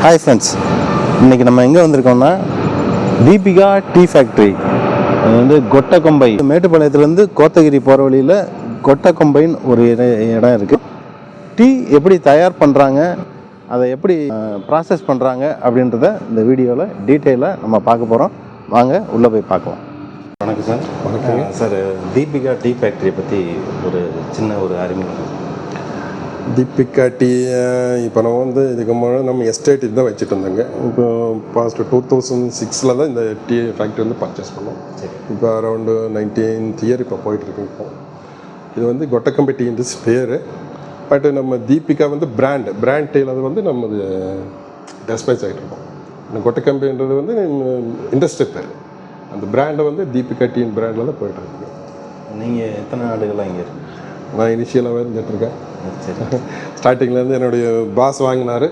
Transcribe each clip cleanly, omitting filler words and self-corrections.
Hi friends, இன்றைக்கி நம்ம எங்கே வந்திருக்கோம்னா தீபிகா டீ ஃபேக்ட்ரி. அது வந்து கொட்டக்கொம்பை, மேட்டுப்பாளையத்துலேருந்து கோத்தகிரி போகிற வழியில் கொட்டக்கொம்பைன்னு ஒரு இடம் இருக்குது. டீ எப்படி தயார் பண்ணுறாங்க, அதை எப்படி ப்ராசஸ் பண்ணுறாங்க அப்படின்றத இந்த வீடியோவில் டீட்டெயிலாக நம்ம பார்க்க போகிறோம். வாங்க உள்ளே போய் பார்க்கலாம். வணக்கம் சார். வணக்கம் சார். தீபிகா டீ ஃபேக்ட்ரியை பற்றி ஒரு சின்ன ஒரு அறிமுகம். தீபிகா டீ இப்போ நம்ம வந்து இதுக்கு முன்னாடி நம்ம எஸ்டேட் தான் வச்சுட்டு இருந்தாங்க. இப்போ பாஸ்ட் 2006 தான் இந்த டீ ஃபேக்ட்ரி வந்து பர்ச்சேஸ் பண்ணோம். இப்போ அரௌண்டு 19th இயர் இப்போ போயிட்டுருக்கு. இப்போ இது வந்து கொட்டக்கம்பை டீன்ற பேர். பட் நம்ம தீபிகா வந்து பிராண்ட் டீயில் அது வந்து நம்ம டெஸ்பைஸ் ஆகிட்டு இருக்கோம். இந்த கொட்டக்கம்பைன்றது வந்து இண்டஸ்ட்ரி பேர். அந்த பிராண்டை வந்து தீபிகா டீன் பிராண்டில் தான் போயிட்டுருக்கு. நீங்கள் எத்தனை ஆண்டுகளாக இங்கே இருக்கு? நான் இனிஷியலாகவே இருந்துகிட்ருக்கேன். சரி. ஸ்டார்டிங்லேருந்து என்னுடைய பாஸ் வாங்கினார்.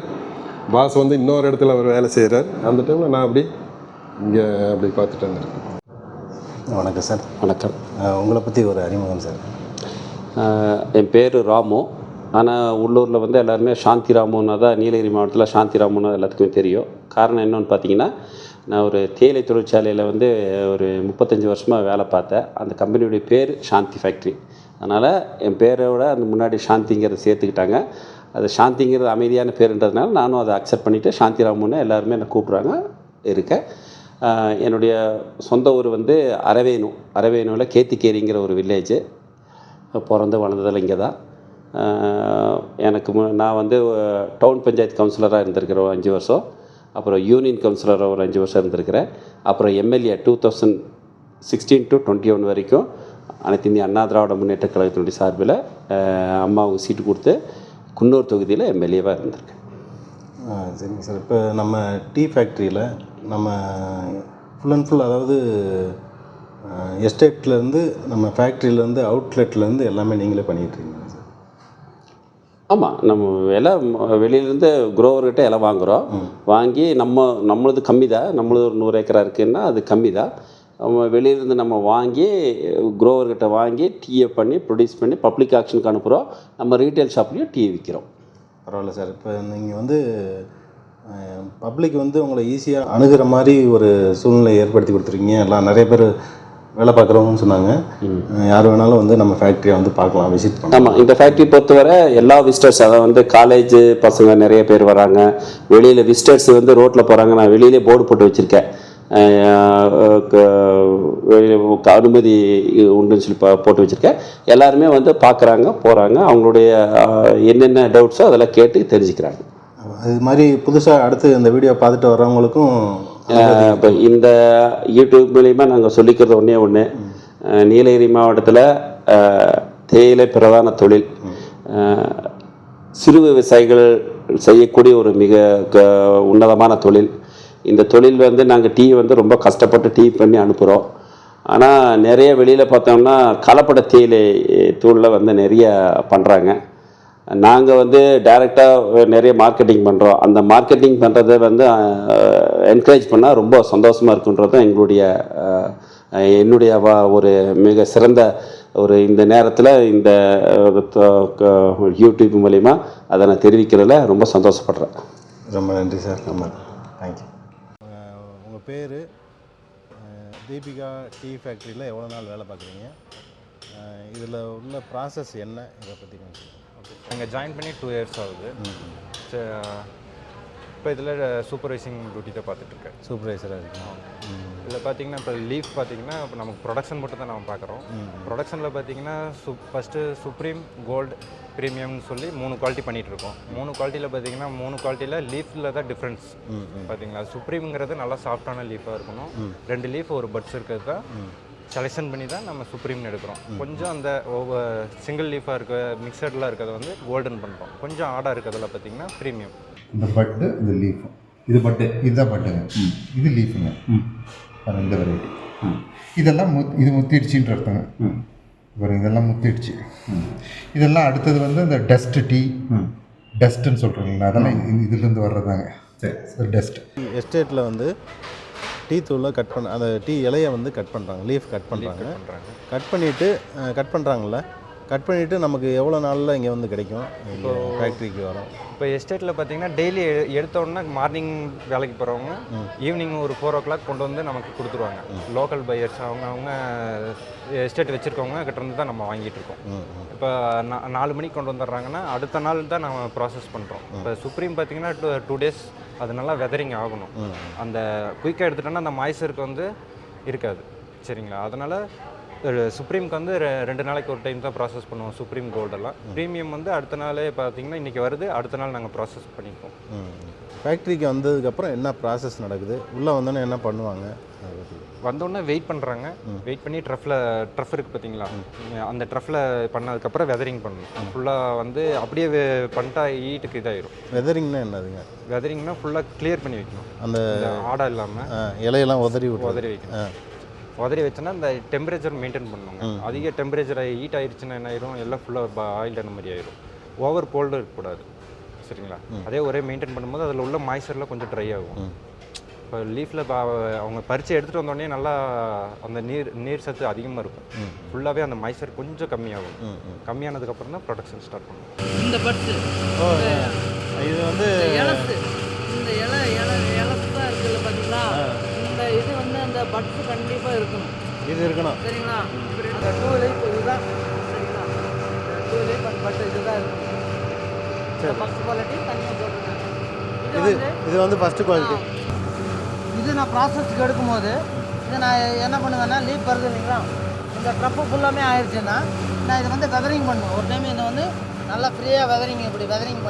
பாஸ் வந்து இன்னொரு இடத்துல அவர் வேலை செய்கிறார். அந்த டைமில் நான் அப்படி இங்கே அப்படி பார்த்துட்டு வந்துருக்கேன். வணக்கம் சார். வணக்கம். உங்களை பற்றி ஒரு அறிமுகம் சார். என் பேர் ராமு. ஆனால் உள்ளூரில் வந்து எல்லாருமே சாந்தி ராமுன்னா தான், நீலகிரி மாவட்டத்தில் சாந்தி ராமுன்னு எல்லாத்துக்குமே தெரியும். காரணம் என்னென்னு பார்த்தீங்கன்னா, நான் ஒரு தேயிலை தொழிற்சாலையில் வந்து ஒரு 35 வருஷமாக வேலை பார்த்தேன். அந்த கம்பெனியுடைய பேர் சாந்தி ஃபேக்ட்ரி. அதனால் என் பேரோட அந்த முன்னாடி சாந்திங்கிறத சேர்த்துக்கிட்டாங்க. அது சாந்திங்கிறது அமைதியான பேருன்றதுனால நானும் அதை அக்செப்ட் பண்ணிவிட்டு சாந்தி ராமுன்னு எல்லாருமே என்னை கூப்பிட்றாங்க இருக்கேன். என்னுடைய சொந்த ஊர் வந்து அரவேணுவில் கேத்திக்கேரிங்கிற ஒரு வில்லேஜு. பிறந்து வளர்ந்ததில் இங்கே தான். எனக்கு நான் வந்து டவுன் பஞ்சாயத்து கவுன்சிலராக இருந்திருக்கிறேன் ஒரு 5 வருஷம். அப்புறம் யூனியன் கவுன்சிலராக ஒரு 5 வருஷம் இருந்திருக்கிறேன். அப்புறம் எம்எல்ஏ 2016 to 21 வரைக்கும் அனைத்து இந்திய அண்ணா திராவிட முன்னேற்ற கழகத்தினுடைய சார்பில் அம்மாவுக்கு சீட்டு கொடுத்து குன்னூர் தொகுதியில் எம்எல்ஏவாக இருந்திருக்கேன். சரிங்க சார். இப்போ நம்ம டீ ஃபேக்ட்ரியில் நம்ம ஃபுல் அண்ட் ஃபுல், அதாவது எஸ்டேட்லேருந்து நம்ம ஃபேக்ட்ரியிலேருந்து அவுட்லெட்லேருந்து எல்லாமே நீங்களே பண்ணிகிட்ருக்கீங்க சார்? ஆமாம், நம்ம எல்லாம் வெளியிலேருந்து குரோவர்கிட்ட எல்லாம் வாங்குகிறோம். வாங்கி நம்மளது கம்மி தான். நம்மளது ஒரு 100 ஏக்கரா இருக்குதுன்னா அது கம்மி தான். வெளியிலேருந்து நம்ம வாங்கி குரோவர்கிட்ட வாங்கி டீயை பண்ணி ப்ரொடியூஸ் பண்ணி பப்ளிக் ஆக்ஷனுக்கு அனுப்புகிறோம். நம்ம ரீட்டைல் ஷாப்லேயும் டீ விற்கிறோம். பரவாயில்ல சார். இப்போ நீங்கள் வந்து பப்ளிக் வந்து உங்களை ஈஸியாக அணுகிற மாதிரி ஒரு சூழ்நிலை ஏற்படுத்தி கொடுத்துருக்கீங்க. எல்லாம் நிறைய பேர் வேலை பார்க்குறவங்கன்னு சொன்னாங்க. யார் வேணாலும் வந்து நம்ம ஃபேக்ட்ரியை வந்து பார்க்கலாம், விசிட் பண்ணலாம். ஆமாம், இந்த ஃபேக்ட்ரி பொறுத்தவரை எல்லா விசிட்டர்ஸ், அதை வந்து காலேஜ் பசங்க நிறைய பேர் வராங்க. வெளியில் விசிட்டர்ஸ் வந்து ரோட்டில் போகிறாங்க. நான் வெளியிலே போர்டு போட்டு வச்சுருக்கேன், அனுமதி உண்டுன்னு சொல்லி போட்டு வச்சுருக்கேன். எல்லாருமே வந்து பார்க்குறாங்க, போகிறாங்க. அவங்களுடைய என்னென்ன டவுட்ஸோ அதெல்லாம் கேட்டு தெரிஞ்சுக்கிறாங்க. அது மாதிரி புதுசாக அடுத்து இந்த வீடியோ பார்த்துட்டு வர்றவங்களுக்கும் இப்போ இந்த யூடியூப் மூலிமா நாங்கள் சொல்லிக்கிறது ஒன்று, நீலகிரி மாவட்டத்தில் தேயிலை பிரதான தொழில், சிறு விவசாயிகள் செய்யக்கூடிய ஒரு மிக உன்னதமான தொழில். இந்த தொழில் வந்து நாங்கள் டீ வந்து ரொம்ப கஷ்டப்பட்டு டீ பண்ணி அனுப்புகிறோம். ஆனால் நிறைய வெளியில் பார்த்தோம்னா கலப்பட தேயிலை தூளில் வந்து நிறைய பண்ணுறாங்க. நாங்கள் வந்து டைரெக்டாக நிறைய மார்க்கெட்டிங் பண்ணுறோம். அந்த மார்க்கெட்டிங் பண்ணுறதை வந்து என்கரேஜ் பண்ணால் ரொம்ப சந்தோஷமாக இருக்குன்றது என்னுடைய ஒரு மிக சிறந்த ஒரு இந்த நேரத்தில் இந்த யூடியூப் மூலிமா அதை நான் தெரிவிக்கிறதுல ரொம்ப சந்தோஷப்படுறேன். ரொம்ப நன்றி சார். ரொம்ப தேங்க்யூ. உங்கள் பேர், தீபிகா டீ ஃபேக்ட்ரியில் எவ்வளோ நாள் வேலை பார்க்குறீங்க, இதில் உள்ள ப்ராசஸ் என்ன, இதை பற்றி கொஞ்சம். இங்கே ஜாயின் பண்ணி 2 years ஆகுது. இப்போ இதில் சூப்பர்வைசிங் டியூட்டி தான் பார்த்துட்ருக்கேன். சூப்பர்வைசராக இருக்கேன். இதில் பார்த்தீங்கன்னா இப்போ லீஃப் பார்த்தீங்கன்னா இப்போ நமக்கு ப்ரொடக்ஷன் மட்டும் தான் நம்ம பார்க்குறோம். ப்ரொடக்ஷனில் பார்த்தீங்கன்னா ஃபஸ்ட்டு சுப்ரீம், கோல்டு, ப்ரீமியம்னு சொல்லி 3 குவாலிட்டி பண்ணிகிட்ருக்கோம். 3 குவாலிட்டியில் பார்த்தீங்கன்னா 3 குவாலிட்டியில் லீஃபில் தான் டிஃப்ரென்ஸ் பார்த்தீங்களா. சுப்ரீம்ங்கிறது நல்லா சாஃப்டான லீஃபாக இருக்கணும். 2 லீஃப் ஒரு பட்ஸ் இருக்கிறது தான் செலெக்ஷன் பண்ணி தான் நம்ம சுப்ரீம்னு எடுக்கிறோம். கொஞ்சம் அந்த சிங்கிள் லீஃபாக இருக்க மிக்சடெலாம் இருக்கிறத வந்து கோல்டன் பண்ணுறோம். கொஞ்சம் ஆடாக இருக்கிறதுல பார்த்தீங்கன்னா ப்ரீமியம். இந்த பட்டு, இந்த லீஃப், இது பட்டு, இதுதான் பட்டுங்க, இது லீஃபுங்க. இந்த வெரைட்டி இதெல்லாம் இது முத்திடுச்சின்ற அர்த்தங்க. பாருங்க, இதெல்லாம் முத்திடுச்சு. இதெல்லாம் அடுத்தது வந்து இந்த டஸ்ட் டீ, டஸ்ட்டுன்னு சொல்கிறீங்களா, அதெல்லாம் இதுலேருந்து வர்றதாங்க. சரி, டஸ்ட். எஸ்டேட்டில் வந்து டீ தூளை கட் அந்த டீ இலையை வந்து கட் பண்ணுறாங்க, லீஃப் கட் பண்ணுறாங்க. கட் பண்ணிவிட்டு கட் பண்ணுறாங்கல்ல, கட் பண்ணிவிட்டு நமக்கு எவ்வளோ நாளில் இங்கே வந்து கிடைக்கும் இப்போ ஃபேக்ட்ரிக்கு வரோம்? இப்போ எஸ்டேட்டில் பார்த்தீங்கன்னா டெய்லி எடுத்தோடனே மார்னிங் வேலைக்கு போகிறவங்க ஈவினிங் ஒரு 4 o'clock கொண்டு வந்து நமக்கு கொடுத்துருவாங்க. லோக்கல் பையர்ஸ் அவங்க எஸ்டேட் வச்சுருக்கவங்க கிட்டேருந்து தான் நம்ம வாங்கிட்டு இருக்கோம். இப்போ 4 மணிக்கு கொண்டு வந்துடுறாங்கன்னா அடுத்த நாள் தான் நம்ம ப்ராசஸ் பண்ணுறோம். இப்போ சுப்ரீம் பார்த்தீங்கன்னா 2 days அது நல்லா வெதரிங் ஆகணும். அந்த குயிக்காக எடுத்துட்டோன்னா அந்த மாய்ச்சருக்கு வந்து இருக்காது. சரிங்களா? அதனால் சுப்ரீம்க்கு வந்து 2 நாளைக்கு ஒரு டைம் தான் ப்ராசஸ் பண்ணுவோம் சுப்ரீம் கோல்டெல்லாம். ப்ரீமியம் வந்து அடுத்த நாளே பார்த்தீங்கன்னா இன்றைக்கி வருது, அடுத்த நாள் நாங்கள் ப்ராசஸ் பண்ணிப்போம். ஃபேக்ட்ரிக்கு வந்ததுக்கப்புறம் என்ன ப்ராசஸ் நடக்குது, உள்ளே வந்தோன்னே என்ன பண்ணுவாங்க? வந்தோடனே வெயிட் பண்ணுறாங்க. வெயிட் பண்ணி ட்ரஃப் இருக்குது பார்த்தீங்களா, அந்த ட்ரஃப்பில் பண்ணதுக்கப்புறம் வெதரிங் பண்ணணும். ஃபுல்லாக வந்து அப்படியே பண்ணிட்டா ஹீட்டுக்கு இதாயிரும். வெதரிங்னா என்னதுங்க? வெதரிங்னா ஃபுல்லாக கிளியர் பண்ணி வைக்கணும். அந்த ஆடை இல்லாமல் இலையெல்லாம் உதறி வைக்கணும். உதறி வச்சோன்னா இந்த டெம்பரேச்சர் மெயின்டைன் பண்ணணுங்க. அதிக டெம்பரேச்சர் ஹீட் ஆயிடுச்சுன்னா என்ன ஆயிரும், எல்லாம் ஃபுல்லாக ஆயில் அந்த மாதிரி ஆயிரும். ஓவர் கோல்டு இருக்கக்கூடாது. சரிங்களா? அதே ஒரே மெயின்டைன் பண்ணும்போது அதில் உள்ள மாய்ச்சர்லாம் கொஞ்சம் ட்ரை ஆகும். இப்போ லீஃபில் அவங்க பறித்து எடுத்துகிட்டு வந்தோடனே நல்லா அந்த நீர் சத்து அதிகமாக இருக்கும். ஃபுல்லாகவே அந்த மாய்ச்சர் கொஞ்சம் கம்மியாகும். கம்மியானதுக்கப்புறம் தான் ப்ரொடக்ஷன் ஸ்டார்ட் பண்ணும். இந்த பட்ஸு இது வந்து இலசு, இந்த இலசு தான் இருக்குல்ல பார்த்தீங்களா, இந்த இது வந்து அந்த பட்ஸு கண்டிப்பாக இருக்கணும். இது இருக்கணும். சரிங்களா? அந்த 2 லைஃப் இதுதான். சரிங்களா? 2 லைஃப் அந்த பட்டு இதுதான் இருக்கணும். ஃபஸ்ட் குவாலிட்டி தனியாக போட்டுருக்கேன். இது வந்து ஃபஸ்ட்டு குவாலிட்டி. இது நான் ப்ராசஸ்க்கு எடுக்கும்போது இது நான் என்ன பண்ணுவேன்னா, லீப் வருது இல்லைங்களா, இந்த ட்ரப்பு ஃபுல்லாமே ஆயிடுச்சுன்னா நான் இதை வந்து வெதரிங் பண்ணுவேன். ஒரு டைம் இதை வந்து நல்லா ஃப்ரீயாக இப்படி வெதரிங்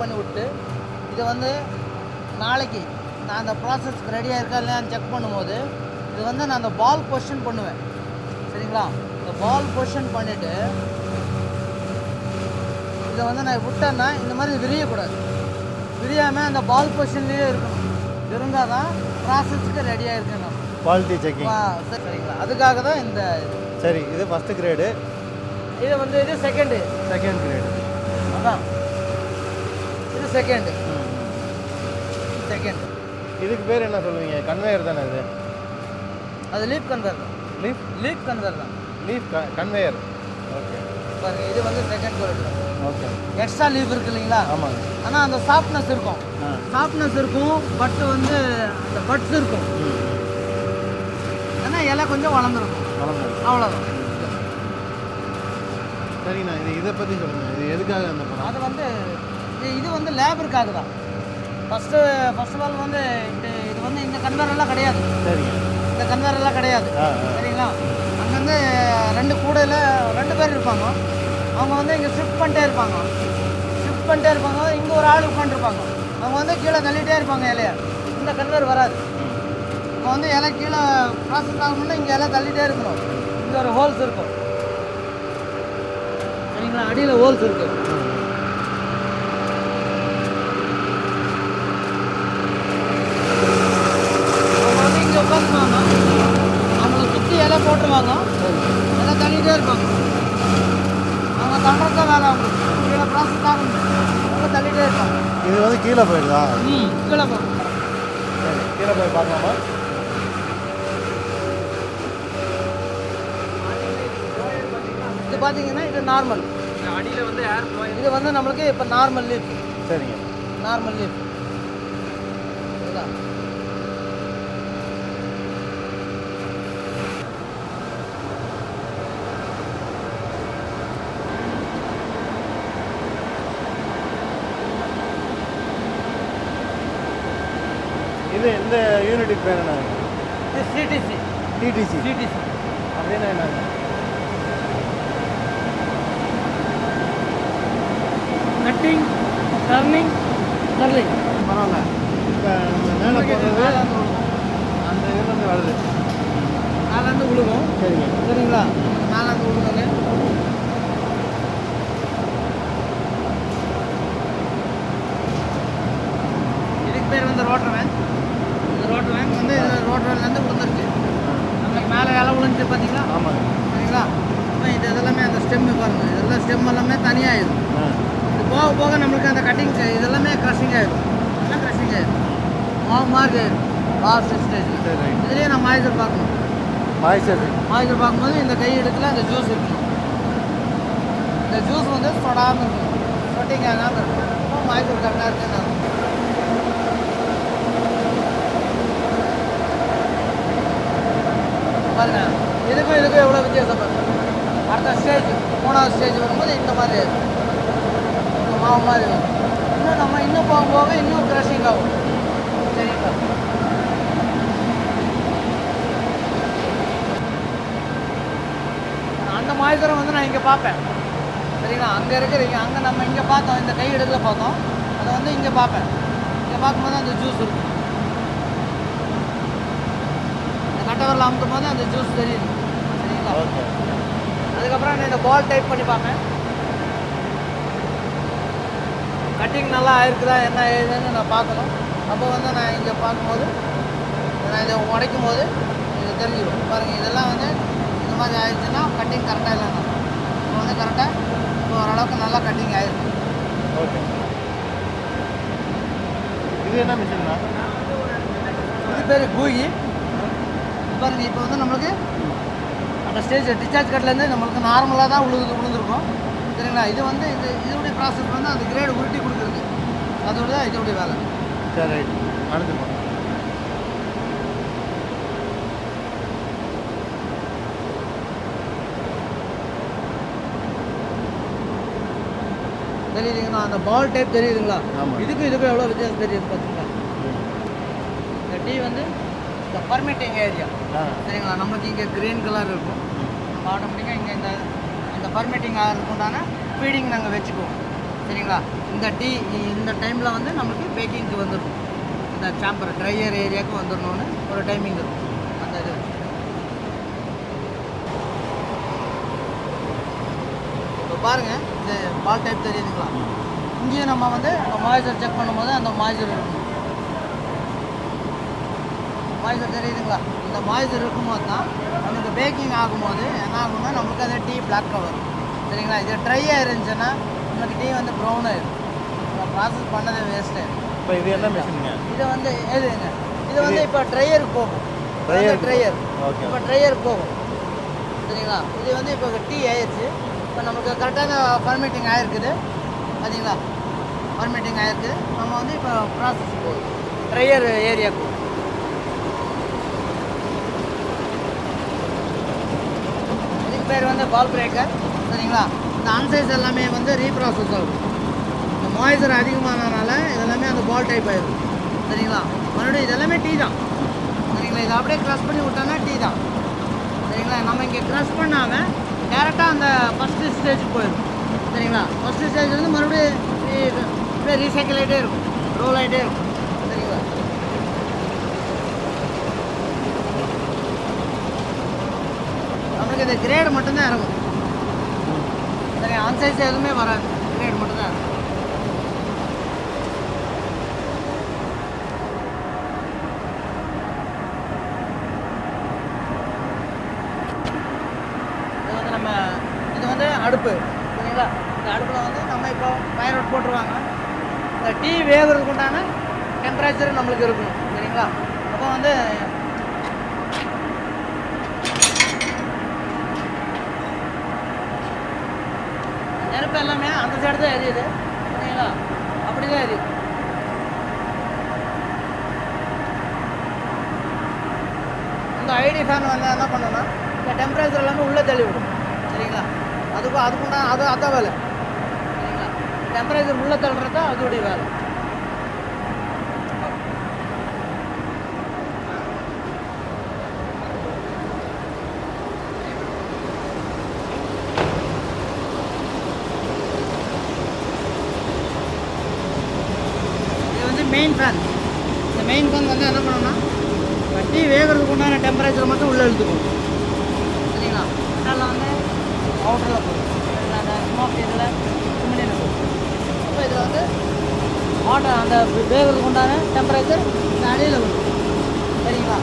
பண்ணி விட்டு இதை வந்து நாளைக்கு நான் அந்த ப்ராசஸ்க்கு ரெடியாக இருக்கா இல்லையான்னு செக் பண்ணும்போது இது வந்து நான் அந்த பால் பொசிஷன் பண்ணுவேன். சரிங்களா? இந்த பால் பொசிஷன் பண்ணிவிட்டு இதை வந்து நான் விட்டேன்னா இந்த மாதிரி விரியக்கூடாது. விரியாமல் அந்த பால் பொசிஷன்லேயே இருக்கணும். இருந்தால் தான் ப்ராசஸ்க்கு ரெடியாக இருக்கணும். Quality checking. சரிங்களா? அதுக்காக தான் இந்த இது. சரி, இது ஃபஸ்ட்டு கிரேடு. இது வந்து இது செகண்ட் கிரேடு. அதான் இது செகண்ட். இதுக்கு பேர் என்ன சொல்லுவீங்க? கன்வேயர் தானே இது? அது லீப் கன்வேயர் தான். லீப் கன்வேயர் தான். Leaf conveyor. ஓகே. பாருங்க, இது வந்து second quality. Okay. Extra leaf இருக்கு இல்லைங்களா? ஆமாங்க. ஆனால் அந்த சாஃப்ட்னஸ் இருக்கும். பட்டு வந்து அந்த பட்ஸ் இருக்கும். ஆனால் இலை கொஞ்சம் வளர்ந்துருக்கும். அவ்வளோதான். சரிண்ணா, இதை பற்றி சொல்லுங்கள். இது எதுக்காக அந்த படம்? அது வந்து இது வந்து லேபருக்காக தான். ஃபஸ்ட்டு ஆஃப் ஆல் வந்து இது வந்து இந்த கன்வேரெல்லாம் கிடையாது. சரிங்க. இந்த கன்வேரெல்லாம் கிடையாது. சரிங்களா? அங்கேருந்து 2 கூடையில் 2 பேர் இருப்பாங்க. அவங்க வந்து இங்கே ஷிஃப்ட் பண்ணிட்டே இருப்பாங்க. இங்கே ஒரு ஆள் உட்காந்துருப்பாங்க. அவங்க வந்து கீழே தள்ளிகிட்டே இருப்பாங்க இலையை. இந்த கன்வேர் வராது. இப்போ வந்து இலை கீழே ப்ராசஸ் ஆகணும்னா இங்கே இலை தள்ளிகிட்டே இருக்கணும். இங்கே ஒரு ஹோல்ஸ் இருக்கும். சரிங்களா? அடியில் ஹோல்ஸ் இருக்குது. இங்கே உட்காந்துருவாங்க. அவங்கள சுற்றி இலை போட்டுருவாங்க. இலை தள்ளிகிட்டே இருப்பாங்க. அவங்க தள்ளுறது தான் வேலை. அவங்களுக்கு கீழே ப்ராசஸ் ஆகணும். அவங்க தள்ளிகிட்டே இருப்பாங்க. இது வந்து கீழே போயிடுதா? கீழே போகும். சரி, கீழே போய் பார்க்கலாமா? இது பார்த்தீங்கன்னா இது நார்மல். அடியில் வந்து ஏர் ஃப்ளோ. இது வந்து நம்மளுக்கு இப்போ நார்மல் லீஃப். சரிங்க. Normal leaf. இது இந்த யூனிட்டுக்கு பேர் என்ன? இது சிடிசி. டிடிசி அப்படின்னா என்னங்க? Cutting, turning, curling. பரவாயில்ல. இப்போ நம்ம மேலே போகிறது அந்த இதுலேருந்து வருது. மேலேருந்து விழுகும். சரிங்க. சரிங்களா? மேலேருந்து விழுகுங்க. இதுக்கு பேர் வந்து ரோட்டர் வேன். இந்த ரோட்டர் வேன் வந்து ரோட்டர் வேன்லேருந்து விழுந்துருச்சு. நமக்கு மேலே இலை விழுந்துச்சு பார்த்தீங்களா? ஆமாங்க. சரிங்களா? இப்போ இது எல்லாமே அந்த ஸ்டெம்மு பாருங்கள். இதெல்லாம் ஸ்டெம் எல்லாமே தனியாகிடும். இது போக போக நம்மளுக்கு அந்த கட்டிங் இதெல்லாமே க்ரஷிங் ஆகிடும். எல்லாம் க்ரஷிங் ஆகிடும். மார்க் ஆகிடும். Last stage. இதுலேயே நான் மாய்ச்சர் பார்க்கணும். மாய்ச்சர் பார்க்கும்போது இந்த கை இடத்துல அந்த ஜூஸ் இருக்கணும். இந்த ஜூஸ் வந்து சொடாமல் இருக்கும், சொட்டிங் ஆகாமல் இருக்கும். இப்போ மாய்ச்சல் கரெக்டாக இருக்குன்னு அர்த்தம். பாருங்க, இதுக்கும் எவ்வளோ வித்தியாசம் பாருங்க. அடுத்த ஸ்டேஜ் 3வது ஸ்டேஜ் வரும்போது இந்த மாதிரி இந்த மாவு மாதிரி வரும். இன்னும் நம்ம இன்னும் போக போக இன்னும் க்ரஷிங் ஆகும். சரிங்களா? அந்த மாய்ச்சரை வந்து நான் இங்கே பார்ப்பேன். சரிங்களா? அங்கே இருக்கிறீங்க, அங்கே நம்ம இங்கே பார்த்தோம், இந்த கை இடத்துல பார்த்தோம், அதை வந்து இங்கே பார்ப்பேன். இங்கே பார்க்கும்போது அந்த ஜூஸ் இருக்கும். இந்த கட்டவரில் அமுக்கும் போது அந்த ஜூஸ் தெரியுது. சரிங்களா? ஓகே. அதுக்கப்புறம் நான் இந்த பால் டைப் பண்ணி பார்ப்பேன். கட்டிங் நல்லா ஆயிருக்குதா என்ன ஏதுன்னு நான் பார்க்கணும். அப்போ வந்து நான் இங்கே பார்க்கும்போது நான் இதை உடைக்கும் போது இது தெரிஞ்சிடும். பாருங்கள், இதெல்லாம் வந்து இந்த மாதிரி ஆயிடுச்சுன்னா கட்டிங் கரெக்டாக இல்லைன்னா இப்போ வந்து கரெக்டாக இப்போ ஓரளவுக்கு நல்லா கட்டிங் ஆயிருக்கு. ஓகே. இது என்ன மிஷின்ண்ணா? இது பேர் கூயி. பாருங்கள், இப்போ வந்து நம்மளுக்கு அந்த ஸ்டேஜ் டிஸ்சார்ஜ் கட்லேருந்து நம்மளுக்கு நார்மலாக தான் விழுந்திருக்கும். சரிங்களா? இது வந்து இதோடைய ப்ராசஸ் வந்து அந்த கிரேடு உருட்டி கொடுக்குறது, அதோட தான் இதோடைய வேலை. சரி, ரைட். அனுப்பிடுமா? தெரியுதுங்களா? அந்த பால் டைப் தெரியுதுங்களா? ஆமாம். இதுக்கும் எவ்வளோ வித்தியாசம் தெரியுது பார்த்தீங்களா? இந்த டீ வந்து இந்த பர்மிட்டிங் ஏரியா. சரிங்களா? நம்மளுக்கு இங்கே க்ரீன் கலர் இருக்கும். நம்ம ஆட்டோமேட்டிக்காக இங்கே இந்த பர்மிட்டிங் ஆகிறதுக்கு உண்டான ஃபீடிங் நாங்கள் வச்சுக்குவோம். சரிங்களா? இந்த டீ இந்த டைமில் வந்து நமக்கு பேக்கிங்க்கு வந்துடும். இந்த சாம்பர் ட்ரையர் ஏரியாவுக்கு வந்துடணும்னு ஒரு டைமிங் இருக்கும். அந்த இது இப்போ பாருங்கள், இந்த பால் டைப் தெரியுதுங்களா? இங்கேயும் நம்ம வந்து மாய்ச்சர் செக் பண்ணும்போது அந்த மாய்ச்சர் இருக்கணும். மாய்ச்சர் தெரியுதுங்களா? இந்த மாய்ச்சர் இருக்கும்போது தான் நமக்கு பேக்கிங் ஆகும்போது என்ன ஆகும்னா நம்மளுக்கு அந்த டீ பிளாக்காக வரும். சரிங்களா? இது ட்ரையாக இருந்துச்சுன்னா நம்மளுக்கு டீ வந்து ப்ரௌன் ஆயிடும். ப்ராசஸ் பண்ணதே வேஸ்ட்டு. இப்போ இது என்ன மிஷினுங்க? இது வந்து எதுங்க? இது வந்து இப்போ ட்ரையருக்கு போகும். Dryer okay. இப்போ ட்ரையருக்கு போகும். சரிங்களா? இது வந்து இப்போ டீ ஆயிடுச்சு. இப்போ நமக்கு கரெக்டான ஃபர்மேட்டிங் ஆகிருக்குது. பார்த்தீங்களா? ஃபர்மேட்டிங் ஆகிருக்கு. நம்ம வந்து இப்போ ப்ராசஸ் போகுது ட்ரையர் ஏரியாவுக்கு. இதுக்கு பேர் வந்து பால் பிரேக்கர். சரிங்களா? இந்த அன்சைஸ் எல்லாமே வந்து ரீப்ராசஸ் ஆகும். இந்த மாய்ச்சர் அதிகமானதுனால இதெல்லாமே அந்த பால் டைப் ஆயிடும். சரிங்களா? மறுபடியும் இதெல்லாமே டீ தான். சரிங்களா? இதை அப்படியே க்ரஷ் பண்ணி விட்டோன்னா டீ தான். சரிங்களா? நம்ம இங்கே க்ரஷ் பண்ணாமல் டேரெக்டாக அந்த ஃபஸ்ட்டு ஸ்டேஜுக்கு போயிடும். சரிங்களா? ஃபஸ்ட்டு ஸ்டேஜ் வந்து மறுபடியும் அப்படியே ரீசைக்கிள் ஆகிட்டே இருக்கும், ரோல் ஆகிட்டே இருக்கும். சரிங்களா? நம்மளுக்கு இந்த கிரேடு மட்டும்தான் இறங்கும். சரி, ஆன்சைஸ் எதுவுமே வராது, கிரேட் மட்டும்தான் இருக்கும். இது வந்து அடுப்பு. சரிங்களா? இந்த அடுப்பில் வந்து நம்ம இப்போ ஃபயர் அவுட் போட்டுருவாங்க. இந்த டீ வேகிறதுக்கு உண்டான டெம்பரேச்சர் நம்மளுக்கு இருக்கணும். சரிங்களா? அப்போ வந்து நெருப்பு எல்லாமே அந்த சைடு தான் எரியுது. சரிங்களா? அப்படி தான் எரியுது. இந்த ஐடி ஃபேன் வந்து என்ன பண்ணோன்னா இந்த டெம்பரேச்சர் எல்லாமே உள்ளே தள்ளி விடும். சரிங்களா? அதுக்குண்டான அதான் வேலை. சரிங்களா? டெம்பரேச்சர் உள்ளே தள்ளுறது தான் அதோடைய வேலை. Main fan. இந்த மெயின் ஃபேன் வந்து என்ன பண்ணோம்னா டீ வேகிறதுக்கு உண்டான டெம்பரேச்சர் மட்டும் உள்ளே இழுத்துக்கும். சரிங்களா? அதனால் வந்து அவுட்டரில் போகும். அந்த ஸ்மோக் இதில் சிம்னியில் போகும். அப்போ இதில் வந்து வாட்டர் அந்த வேகிறதுக்கு உண்டான டெம்பரேச்சர் இந்த அடியில் வரும். சரிங்களா?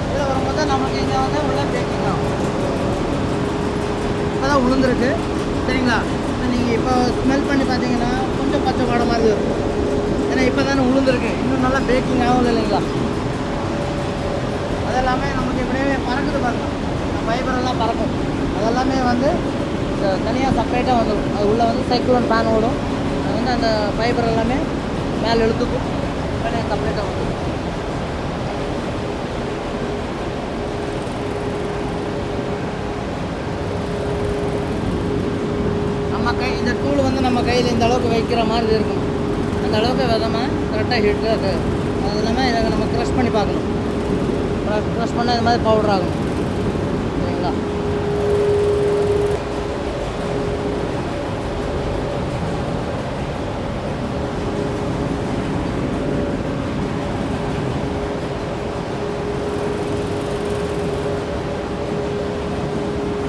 இதில் வரும்போது தான் நமக்கு இங்கே வந்து உள்ள பேக்கிங் ஆகும். இப்போ தான் உளுந்துருக்கு. சரிங்களா? நீங்கள் இப்போ ஸ்மெல் பண்ணி பார்த்தீங்கன்னா கொஞ்சம் பச்சை வாடை மாதிரி இருக்கும். ஏன்னா இப்போ தானே உளுந்துருக்கு, இன்னும் நல்லா பேக்கிங் ஆகுது இல்லைங்களா? அதெல்லாமே நமக்கு இப்படியே பறக்குது பாருங்க. இந்த ஃபைபரெல்லாம் பறக்கும். அதெல்லாமே வந்து தனியாக செப்பரேட்டாக வந்துடும். அது உள்ளே வந்து சைக்ளோன் ஃபேன் ஓடும். அது வந்து அந்த ஃபைபர் எல்லாமே மேலே இழுத்துக்கும், தனியாக செப்பரேட்டாக வந்துடும். இந்த டூல் வந்து நம்ம கையில் இந்த அளவுக்கு வைக்கிற மாதிரி இருக்கும். அந்த அளவுக்கு விதமாக கரெக்டாக ஹீட்டு அது இல்லாமல் இதை நம்ம க்ரஷ் பண்ணி பார்க்கணும். க்ரஷ் பண்ணால் இது மாதிரி பவுடர் ஆகும். சரிங்களா?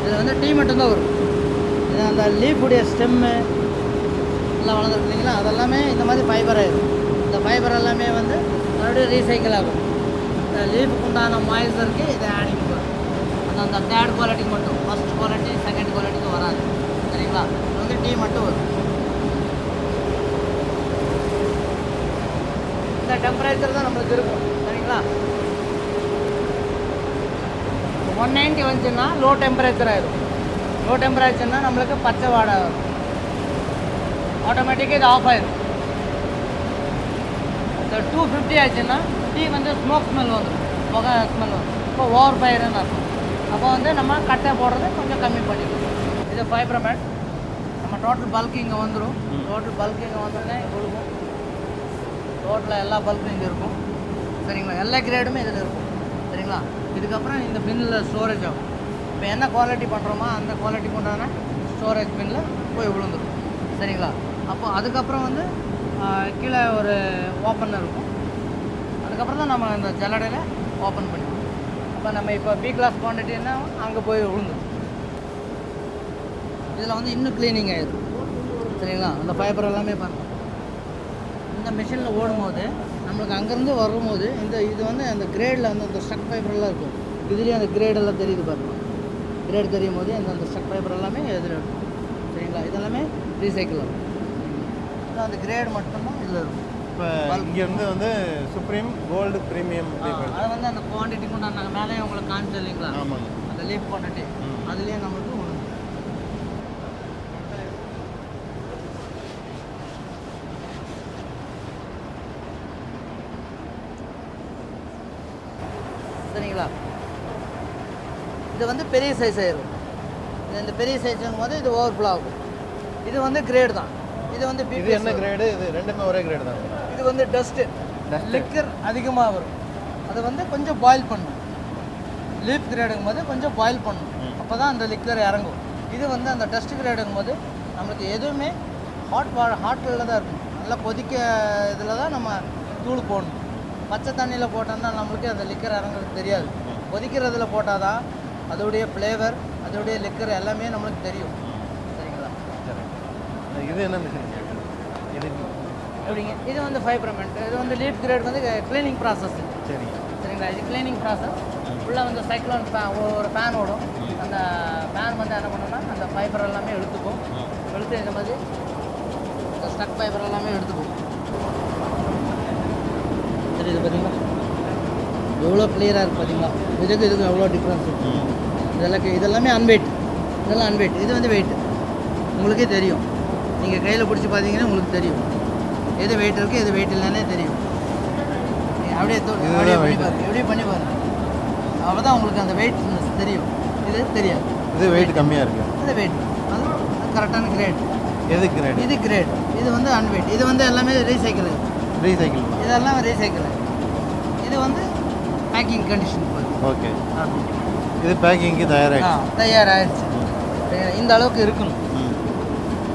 இதில் வந்து டீ மட்டும்தான் வரும். அந்த லீஃபுடைய ஸ்டெம்மு எல்லாம் வளர்ந்துருக்கு இல்லைங்களா, அதெல்லாமே இந்த மாதிரி ஃபைபர் ஆகிடும். இந்த ஃபைபர் எல்லாமே வந்து மறுபடியும் ரீசைக்கிள் ஆகும். இந்த லீஃபுக்கு உண்டான மாய்ச்சருக்கு இதை ஆடிங் வரும். அந்த தேர்ட் குவாலிட்டிக்கு மட்டும், ஃபஸ்ட் குவாலிட்டி செகண்ட் குவாலிட்டிக்கு வராது. சரிங்களா? இது வந்து டீ மட்டும் வரும். இந்த டெம்பரேச்சர் தான் நம்மளுக்கு இருக்கும். சரிங்களா? 190 வந்துச்சுன்னா லோ டெம்பரேச்சர் ஆகிடும். லோ டெம்பரேச்சர்னால் நம்மளுக்கு பச்சை வாடை வரும். ஆட்டோமேட்டிக்காக இது ஆஃப் ஆயிடும். இந்த 250 ஆச்சுன்னா டீ வந்து ஸ்மோக் ஸ்மெல் வந்துடும், புகை ஸ்மெல் வரும். இப்போ ஓவர் ஃபயருன்னு இருக்கும். அப்போ வந்து நம்ம கட்டை போடுறது கொஞ்சம் கம்மி பண்ணிக்கணும். இது ஃபைப்ரோமேட். நம்ம டோட்டல் பல்க் இங்கே வந்துடும். டோட்டல் பல்க் இங்கே வந்தோடனே கொடுக்கும். டோட்டலாக எல்லா பல்க்கும் இங்கே இருக்கும். சரிங்களா? எல்லா கிரேடுமே இதில் இருக்கும். சரிங்களா? இதுக்கப்புறம் இந்த பின்னில் ஸ்டோரேஜ் ஆகும். இப்போ என்ன குவாலிட்டி பண்ணுறோமோ அந்த குவாலிட்டிக்கு உண்டான ஸ்டோரேஜ் பின்னில் போய் விழுந்துடும். சரிங்களா? அப்போ அதுக்கப்புறம் வந்து கீழே ஒரு ஓப்பனர் இருக்கும். அதுக்கப்புறம் தான் நம்ம இந்த ஜல்லடையில் ஓப்பன் பண்ணிடுவோம். அப்போ நம்ம இப்போ பி கிளாஸ் குவான்டிட்டின்னா அங்கே போய் விழுந்துடும். இதில் வந்து இன்னும் க்ளீனிங் ஆகிடும். சரிங்களா? அந்த ஃபைபர் எல்லாமே பாருங்கள். இந்த மிஷினில் ஓடும்போது நம்மளுக்கு அங்கேருந்து வரும்போது இது வந்து அந்த கிரேடில் வந்து அந்த ஸ்ட்ரக் ஃபைபர்லாம் இருக்கும். இதுலேயும் அந்த கிரேடெல்லாம் தெரியுது பாருங்கள். கிரேட் தெரியும் போது அந்த ஸ்ட்ரக் ஃபைபர் எல்லாமே இதில் இருக்கும். சரிங்களா? இதெல்லாமே ரீசைக்கிள் ஆகும். அந்த கிரேட் மட்டும்தான் இதில் இருக்கும். இப்போ இங்கேருந்து வந்து சுப்ரீம் கோல்டு ப்ரீமியம் அதை வந்து அந்த குவான்டிட்டி கொண்டு நாங்கள் மேலே உங்களுக்கு காமிச்சோம் இல்லைங்களா? ஆமாங்க. அந்த லீஃப் குவான்டிட்டி அதுலேயே நம்மளுக்கு ஒன்று. சரிங்களா? இது வந்து பெரிய சைஸ் ஆயிடும். இந்த பெரிய சைஸுங்கும் போது இது ஓவர் ஃப்ளோ ஆகும். இது வந்து கிரேடு தான். இது வந்து இது என்ன கிரேடு? இது ரெண்டுமே ஒரே கிரேடு தான். இது வந்து டஸ்ட்டு லிக்கர் அதிகமாக வரும். அதை வந்து கொஞ்சம் பாயில் பண்ணும். லீஃப் கிரேடுங்கும் போது கொஞ்சம் பாயில் பண்ணும். அப்போ தான் அந்த லிக்கர் இறங்கும். இது வந்து அந்த டஸ்ட் கிரேடுங்கும் போது நம்மளுக்கு எதுவுமே ஹாட்டில் தான் இருக்கும். நல்லா கொதிக்க இதில் தான் நம்ம தூள் போடணும். பச்சை தண்ணியில் போட்டோம்னா நம்மளுக்கு அந்த லிக்கர் இறங்குறது தெரியாது. கொதிக்கிறதுல போட்டால் தான் அதோடைய ஃப்ளேவர், அதோடைய லிக்கர் எல்லாமே நம்மளுக்கு தெரியும். சரிங்களா? இது என்ன மிஷின்? இது எப்படிங்க? இது வந்து ஃபைப்ரோமெண்ட். இது வந்து லீஃப் கிரேட் வந்து க்ளீனிங் ப்ராசஸ். சரிங்க. சரிங்களா? இது க்ளீனிங் ப்ராசஸ். ஃபுல்லாக வந்து சைக்ளோன் ஒரு ஃபேன் ஓடும். அந்த ஃபேன் வந்து என்ன பண்ணோம்னா அந்த ஃபைபர் எல்லாமே எடுத்துக்கும். எடுத்து இந்த மாதிரி இந்த ஸ்டக் ஃபைபர் எல்லாமே எடுத்துக்கும். தெரியுது பார்த்தீங்களா? எவ்வளோ கிளியராக இருக்குது பார்த்தீங்களா? இதுக்கு எவ்வளோ டிஃப்ரென்ஸ் இருக்குது. இதெல்லாமே அன்வெயிட். இதெல்லாம் அன்வெயிட். இது வந்து வெயிட். உங்களுக்கே தெரியும். நீங்கள் கையில் பிடிச்சி பார்த்தீங்கன்னா உங்களுக்கு தெரியும் எது வெயிட் இருக்குது எது வெயிட் இல்லைன்னே தெரியும். அப்படியே பண்ணி பாருங்க. அப்போ தான் உங்களுக்கு அந்த வெயிட் தெரியும். இது தெரியாது. இது வெயிட் கம்மியாக இருக்குது. இது வெயிட் அது கரெக்டான கிரேட். எது கிரேட்? இது கிரேட். இது வந்து அன்வெயிட். இது வந்து எல்லாமே ரீசைக்கிள். இதெல்லாம் ரீசைக்கிள். இது வந்து பேக்கிங் கண்டிஷன். ஓகே. இது பேக்கிங்க்கு தயாராகிடுச்சு. இந்த அளவுக்கு இருக்கணும்.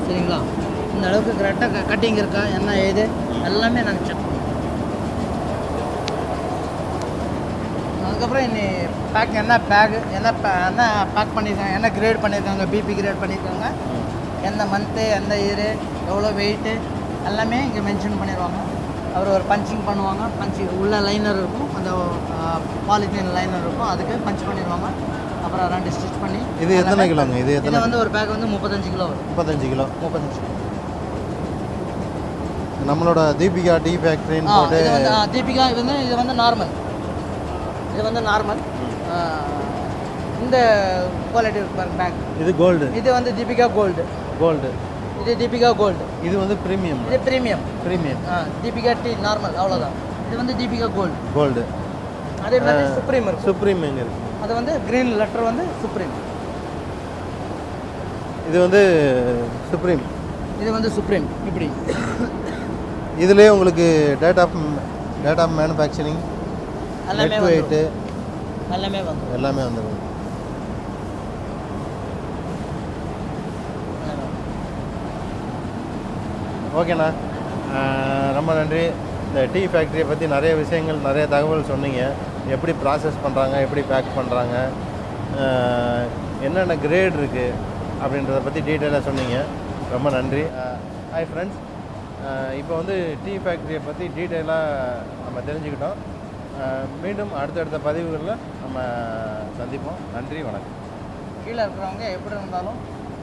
சரிங்களா? இந்த அளவுக்கு கரெக்டாக கட்டிங் இருக்கா என்ன ஏது எல்லாமே நாங்கள் செக் பண்ணுவோம். அதுக்கப்புறம் இன்னி என்ன பேக் பண்ணியிருக்காங்க, என்ன கிரேட் பண்ணியிருக்காங்க, பிபி கிரேட் பண்ணியிருக்காங்க, எந்த மந்த்து, எந்த இயரு, எவ்வளோ வெயிட்டு எல்லாமே இங்கே மென்ஷன் பண்ணிடுவாங்க. அவர் ஒரு பஞ்சிங் பண்ணுவாங்க. உள்ள லைனர் இருக்கும், அந்த பாலித்தீன் லைனர் இருக்கும், அதுக்கு பஞ்ச் பண்ணிடுவாங்க. அப்புறம் 2 ஸ்டிச் பண்ணி. இது எத்தனை கிலோங்க? இது வந்து ஒரு பேக் வந்து 35 கிலோ வரும். 35 கிலோ. நம்மளோட தீபிகா டீ ஃபேக்ட்ரின்னு போட்டு தீபிகா இது வந்து நார்மல். இது வந்து நார்மல். இந்த குவாலிட்டி இருக்கு பாருங்க பேக். இது கோல்டு. இது வந்து தீபிகா கோல்டு. கோல்டு. இது தீபிகா கோல்டு. இது வந்து ப்ரீமியம். இது premium. Premium. Deepika tea normal அவ்வளோதான். இது வந்து தீபிகா கோல்டு. கோல்டு. அதே மாதிரி சுப்ரீம் இருக்கு. சுப்ரீம் எங்கே இருக்குது? அது வந்து க்ரீன் லெட்டர் வந்து சுப்ரீம். இது வந்து சுப்ரீம். இது வந்து சுப்ரீம் இப்படி. இதுலேயே உங்களுக்கு டேட் ஆஃப் மேனுஃபேக்சரிங் எல்லாமே வெயிட்டு எல்லாமே வந்து எல்லாமே வந்துடும். ஓகேண்ணா, ரொம்ப நன்றி. இந்த டீ ஃபேக்ட்ரியை பற்றி நிறைய விஷயங்கள், நிறைய தகவல் சொன்னீங்க. எப்படி ப்ராசஸ் பண்ணுறாங்க, எப்படி பேக் பண்ணுறாங்க, என்னென்ன கிரேட் இருக்குது அப்படின்றத பற்றி டீட்டெயிலாக சொன்னீங்க. ரொம்ப நன்றி. ஹாய் ஃப்ரெண்ட்ஸ், இப்போ வந்து டீ ஃபேக்ட்ரியை பற்றி டீட்டெயிலாக நம்ம தெரிஞ்சுக்கிட்டோம். மீண்டும் அடுத்தடுத்த பதிவுகளில் நம்ம சந்திப்போம். நன்றி, வணக்கம். கீழே இருக்கிறவங்க எப்படி இருந்தாலும்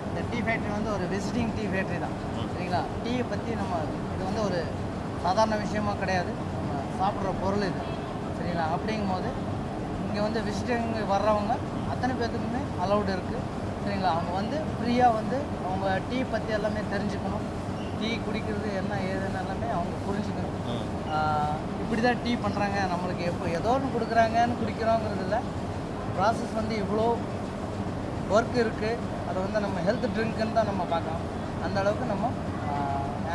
இந்த டீ ஃபேக்ட்ரி வந்து ஒரு விசிட்டிங் டீ ஃபேக்ட்ரி தான். சரிங்களா? டீயை பற்றி நம்ம இது வந்து ஒரு சாதாரண விஷயமா கிடையாது. நம்ம சாப்பிட்ற பொருள் இது. சரிங்களா? அப்படிங்கும்போது இங்கே வந்து விசிட்டிங் வர்றவங்க அத்தனை பேர்த்துக்குமே அலௌடு இருக்குது. சரிங்களா? அவங்க வந்து ஃப்ரீயாக வந்து அவங்க டீ பற்றி எல்லாமே தெரிஞ்சுக்கணும். டீ குடிக்கிறது என்ன ஏதுன்னு எல்லாமே அவங்க புரிஞ்சுக்கணும். இப்படி தான் டீ பண்ணுறாங்க, நம்மளுக்கு ஏதோ ஒன்று கொடுக்குறாங்கன்னு குடிக்கிறோங்கிறது இல்லை. ப்ராசஸ் வந்து இவ்வளோ ஒர்க் இருக்குது. அதை வந்து நம்ம ஹெல்த் ட்ரிங்க்குன்னு தான் நம்ம பார்க்கலாம். அந்த அளவுக்கு நம்ம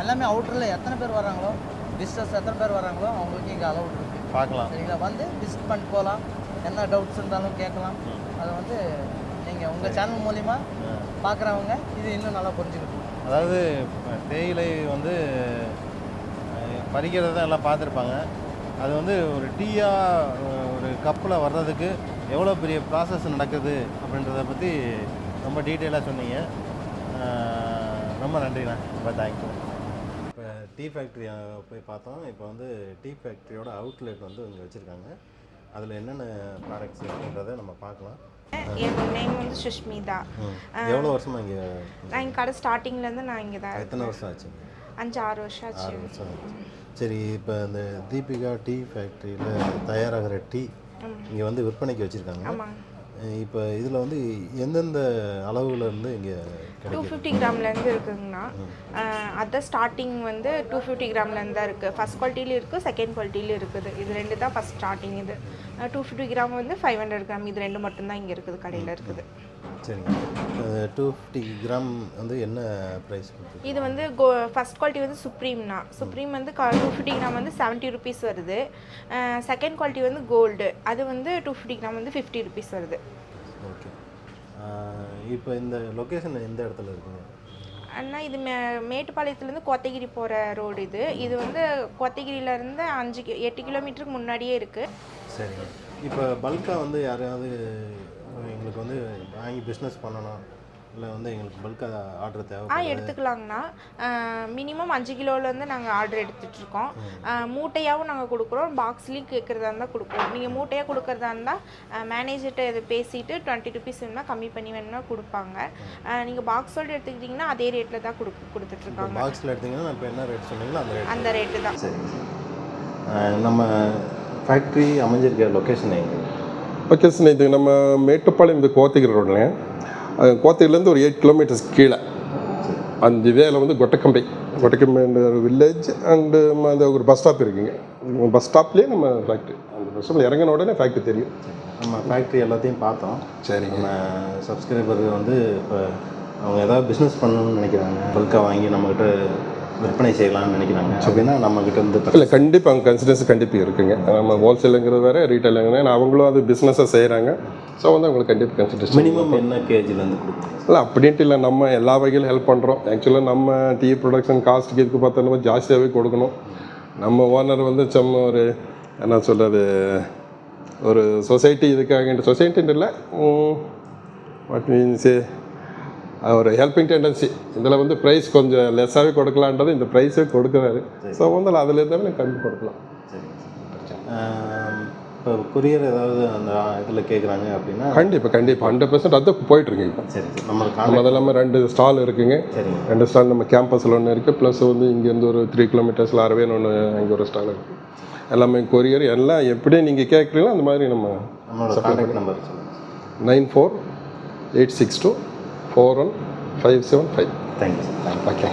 எல்லாமே அவுட்டரில் எத்தனை பேர் வராங்களோ, விசிட்டர்ஸ் எத்தனை பேர் வராங்களோ அவங்களுக்கு இங்கே அலௌட் இருக்குது. பார்க்கலாம். சரிங்களா? வந்து விசிட் பண்ணிட்டு போகலாம். என்ன டவுட்ஸ் இருந்தாலும் கேட்கலாம். அதை வந்து நீங்கள் உங்கள் சேனல் மூலிமா பார்க்குறவங்க இது இன்னும் நல்லா புரிஞ்சுக்கணும். அதாவது தேயிலை வந்து பறிக்கிறத தான் எல்லாம் பார்த்துருப்பாங்க. அது வந்து ஒரு டீயாக ஒரு கப்பில் வர்றதுக்கு எவ்வளோ பெரிய ப்ராசஸ் நடக்குது அப்படின்றத பற்றி ரொம்ப டீட்டெயிலாக சொன்னீங்க. ரொம்ப நன்றிண்ணா, ரொம்ப தேங்க்யூ. இப்போ டீ ஃபேக்ட்ரி போய் பார்த்தோம். இப்போ வந்து டீ ஃபேக்ட்ரியோட அவுட்லெட் வந்து இங்கே வச்சுருக்காங்க. அதில் என்னென்ன ப்ராடக்ட்ஸ் இருக்குன்றதை நம்ம பார்க்கலாம். என் நேம் வந்து சுஷ்மிதா. எவ்வளோ வருஷமாக இங்கே? நான் இங்கே கடை ஸ்டார்டிங்லேருந்து நான் இங்கே தான். எத்தனை வருஷம் ஆச்சு? 5-6 வருஷம் ஆச்சு. 6 வருஷம் ஆச்சு. சரி, இப்போ இந்த தீபிகா டீ ஃபேக்ட்ரியில் தயாராகிற டீ இங்கே வந்து விற்பனைக்கு வச்சுருக்காங்க. ஆமாம். இப்போ இதில் வந்து எந்தெந்த அளவுலேருந்து இங்கே கிடைக்கும்? 250 கிராம்லேருந்து இருக்குங்கண்ணா. அதான் ஸ்டார்டிங் வந்து 250 கிராம்லேருந்து தான் இருக்குது. ஃபஸ்ட் குவாலிட்டிலையும் இருக்குது, செகண்ட் குவாலிட்டிலையும் இருக்குது. இது ரெண்டு தான் ஃபஸ்ட் ஸ்டார்டிங். இது 250 கிராம் வந்து 500 கிராம், இது ரெண்டு மட்டும்தான் இங்கே இருக்குது, கடையில் இருக்குது. சரிங்க. 250 கிராம் வந்து என்ன ப்ரைஸ்? இது வந்து ஃபஸ்ட் குவாலிட்டி வந்து சுப்ரீம்னா. சுப்ரீம் வந்து 250 கிராம் வந்து 70 ருபீஸ் வருது. செகண்ட் குவாலிட்டி வந்து கோல்டு, அது வந்து 250 கிராம் வந்து 50 ருபீஸ் வருது. ஓகே. இப்போ இந்த லொக்கேஷன் எந்த இடத்துல இருக்குங்க? அண்ணா இது மேட்டுப்பாளையத்துலேருந்து கோத்தகிரி போகிற ரோடு இது. இது வந்து கோத்தகிரியிலேருந்து 8 கிலோமீட்டருக்கு முன்னாடியே இருக்குது. சரிங்க. இப்போ பல்காக வந்து யாரையாவது எங்களுக்கு வந்து வாங்கி பிஸ்னஸ் பண்ணணும், இல்லை வந்து எங்களுக்கு பல்காக ஆர்டர் தேவை எடுத்துக்கலாங்கண்ணா. மினிமம் 5 கிலோலேருந்து நாங்கள் ஆர்டர் எடுத்துகிட்ருக்கோம். மூட்டையாகவும் நாங்கள் கொடுக்குறோம், பாக்ஸ்லேயும் கேட்குறதா இருந்தால் கொடுக்குறோம். நீங்கள் மூட்டையாக கொடுக்குறதா இருந்தால் மேனேஜர்கிட்ட இதை பேசிவிட்டு 20 ருபீஸ் வேணும்னா கம்மி பண்ணி வேணும்னா கொடுப்பாங்க. நீங்கள் பாக்ஸோடு எடுத்துக்கிட்டிங்கன்னா அதே ரேட்டில் தான் கொடுத்துட்ருக்காங்க. பாக்ஸில் எடுத்திங்கன்னா இப்போ என்ன ரேட் சொன்னீங்களோ அந்த ரேட்டு தான். சரி. நம்ம ஃபேக்ட்ரி அமைஞ்சிருக்க லொக்கேஷன் எங்கே? லொக்கேஷன் இது நம்ம மேட்டுப்பாளையம் இந்த கோத்தகிரி ரோடுங்க. கோத்தகிரிலேருந்து ஒரு 8 கிலோமீட்டர்ஸ் கீழே அந்த வேலை வந்து கொட்டக்கம்பை ஒரு வில்லேஜ் அண்டு அந்த ஒரு பஸ் ஸ்டாப் இருக்குங்க. பஸ் ஸ்டாப்லேயே நம்ம ஃபேக்ட்ரி, அந்த பஸ் ஸ்டாப்பில் இறங்கின உடனே ஃபேக்ட்ரி தெரியும். நம்ம ஃபேக்ட்ரி எல்லாத்தையும் பார்த்தோம். சரிங்க. நம்ம சப்ஸ்கிரைபர் வந்து இப்போ அவங்க ஏதாவது பிஸ்னஸ் பண்ணணும்னு நினைக்கிறாங்க, பல்காக வாங்கி நம்மக்கிட்ட விற்பனை செய்யலாம்னு நினைக்கிறாங்க அப்படின்னா நம்மக்கிட்ட இருந்து இல்லை, கண்டிப்பாக அவங்க கன்சிடன்ஸ் கண்டிப்பாக இருக்குங்க. நம்ம ஹோல்சேலுங்கிறது வேறு, ரீட்டைலுங்கிறது அவங்களும் அது பிஸ்னஸாக செய்கிறாங்க. ஸோ வந்து அவங்களுக்கு கண்டிப்பாக கன்சிடரேஷன். மினிமம் என்ன கேஜிலேருந்து கொடுக்குறோம்? இல்லை அப்படின்ட்டு இல்லை, நம்ம எல்லா வகையிலும் ஹெல்ப் பண்ணுறோம். ஆக்சுவலாக நம்ம டீ ப்ரொடக்ஷன் காஸ்ட்டுக்கு இதுக்கு பார்த்தோன்னா ஜாஸ்தியாகவே கொடுக்கணும். நம்ம ஓனர் வந்து சும்மா ஒரு என்ன சொல்கிறது, ஒரு சொசைட்டி இதுக்காக, சொசைட்டின்னு இல்லை, வாட் மீன்ஸு ஒரு ஹெல்பிங் டெண்டன்சி. இதில் வந்து ப்ரைஸ் கொஞ்சம் லெஸ்ஸாகவே கொடுக்கலான்றது இந்த ப்ரைஸே கொடுக்குறாரு. ஸோ வந்து அதில் இருந்தாலும் கம்மி கொடுக்கலாம். சரி. இப்போ கொரியர் ஏதாவது அந்த இதில் கேட்குறாங்க அப்படின்னா கண்டிப்பாக 100% அது போயிட்டுருக்கு. இப்போ சரி, நம்மளுக்கு அது இல்லாமல் 2 ஸ்டால் இருக்குங்க. சரிங்க. 2 ஸ்டால் நம்ம கேம்பஸில் ஒன்று இருக்குது, ப்ளஸ் வந்து இங்கேருந்து ஒரு 3 கிலோமீட்டர்ஸில் அரவேன்னு ஒன்று அங்கே ஒரு ஸ்டால் இருக்குது. எல்லாமே கொரியர் எல்லாம் எப்படி நீங்கள் கேட்குறீங்களோ அந்த மாதிரி நம்மளோட கான்டாக்ட் நம்பர் சொல்லுங்கள். 9486241575. Thank you sir. ஓகே.